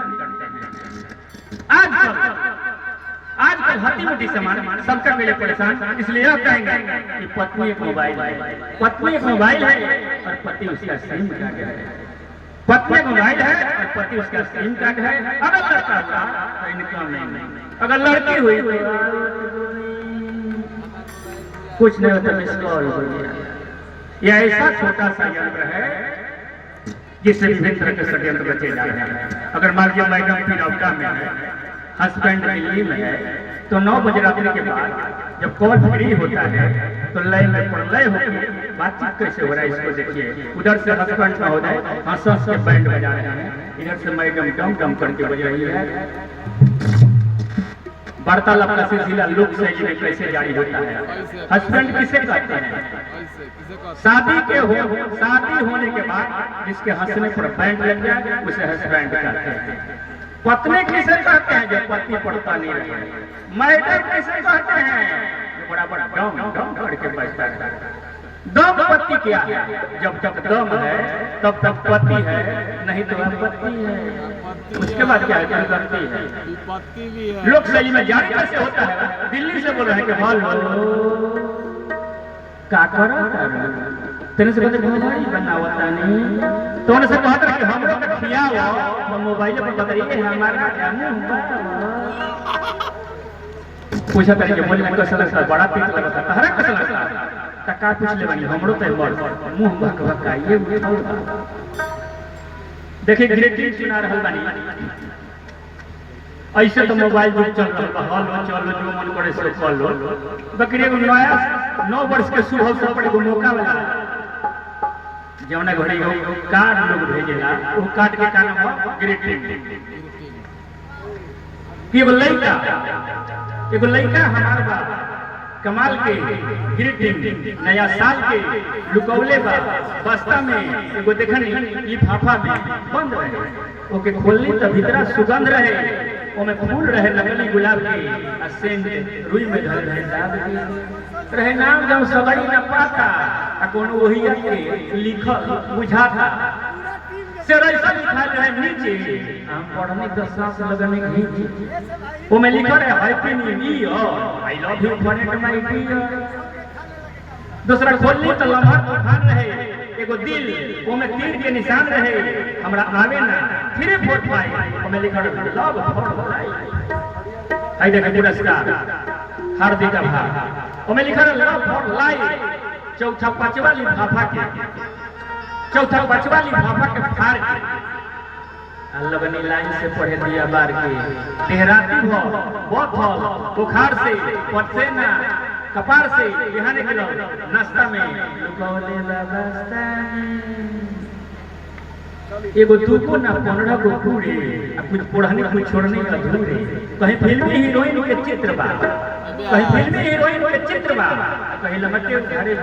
नहीं करते हैं। आजकल हटी मुटी सामान सबका मिले परेशान, इसलिए आप कहेंगे कि पत्नी एक मोबाइल है, पत्नी एक मोबाइल है और पति उसका सिम कार्ड है, पत्नी एक मोबाइल है और पति उसका सिम कार्ड है। अगर लड़का था तो इनकम नहीं, अगर लड़की हुई तो कुछ नहीं होता, मिस कॉल हो गया। यह ऐसा छोटा सा यंत्र है जिससे विभिन्न तरह के षड्यंत्र रचे जा रहे हैं। अगर मान लीजिए मैडम फिरौता में है, हस्बैंड दिल्ली में है, तो 9 बजे रात्रि के बाद जब कॉल फ्री होता है तो लय में प्रलय होकर बातचीत कैसे हो रहा है इसको देखिए। उधर से हस्बैंड का हो जाए हंस हंस के बैंड बजा रहे हैं, इधर से मैडम डम डम करके बज रही है। वार्तालाप का सिलसिला लोक शैली में कैसे जारी होता है। हस्बैंड किसे कहते हैं? शादी होने के बाद जिसके हंसने पर बैंड लग जाए उसे हस्बैंड कहते हैं। पत्नी किसे कहते हैं? जो पति पड़ता नहीं रहे। मैडम किसे कहते हैं? जो बड़ा बड़ा डम डम करके बजता है। दम पति क्या है? जब तक दम है तब तक पति है, नहीं तो आपत्ति है। उसके बाद क्या है? करती है। लोक शैली में जारी कैसे होता है? दिल्ली से बोल रहे हैं कि हेलो का करो तेरे से बदल बनावता नहीं, तो उनसे कहता है कि हम लोग खियाओ तो मोबाइल पर बताइए हमारा क्या पूछा करेंगे। बोलने कैसा लगता है? बड़ा तीत लगता है, हरा कैसा लगता है? का पूछ ले बनी हमरो तो मुंह भक भकाइए। देखिए ग्रेटिंग सुना रहल बानी, ऐसे तो मोबाइल युग चल रहा है, हलो चलो जो मन करे सो कर लो। बकरी एगो नया 9 वर्ष के शुभ अवसर पर एगो मौका वाला जौना घड़ी हो कार्ड लोग भेजेला, वो कार्ड के का नाम है ग्रीटिंग। एगो लड़का हमार बा कमाल के ग्रीटिंग नया साल के लुकौले बा बस्ता में एगो देखनी लिफाफा में बंद रहे, ओके खोलनी तो भीतरा सुगंध रहे, ओमे फूल रहे नकली गुलाब के आ सेंट रुई में धर रहे दाब के रहे नाम जब सगड़ी न पाता आ कोनो वही के लिखल बुझा था से ऐसा लिखा जो है नीचे हम पढ़ने 10 साल लगने घींच ओमे लिखल है happy new year I love you friend my dear. दूसरा खोलनी तो लम्हा तूफान रहे, एगो दिल ओमे तीर के निशान रहे, हमरा आवे ना फिर फोट पाए ओमे लिखल लव फॉर लाइफ। आई देखे पुरस्कार हार्दिक आभार ओमे लिखल लव फॉर लाइफ। चौथा पांचवा लिफाफा के फाड़ के लगनी लाइन से पढ़े दिया बार के देहराती हो बोतल बुखार से पसेना कपार से यहाँ निकलो नाश्ता में लुकौले व्यवस्था एगो दूको ना 15 गो पूरे कुछ पढ़ने कुछ छोड़ने अधूरे। कहीं फिल्मी हीरोइन के चित्र बा, कहीं फिल्मी हीरोइन के चित्र बा, कहीं लमटे घरे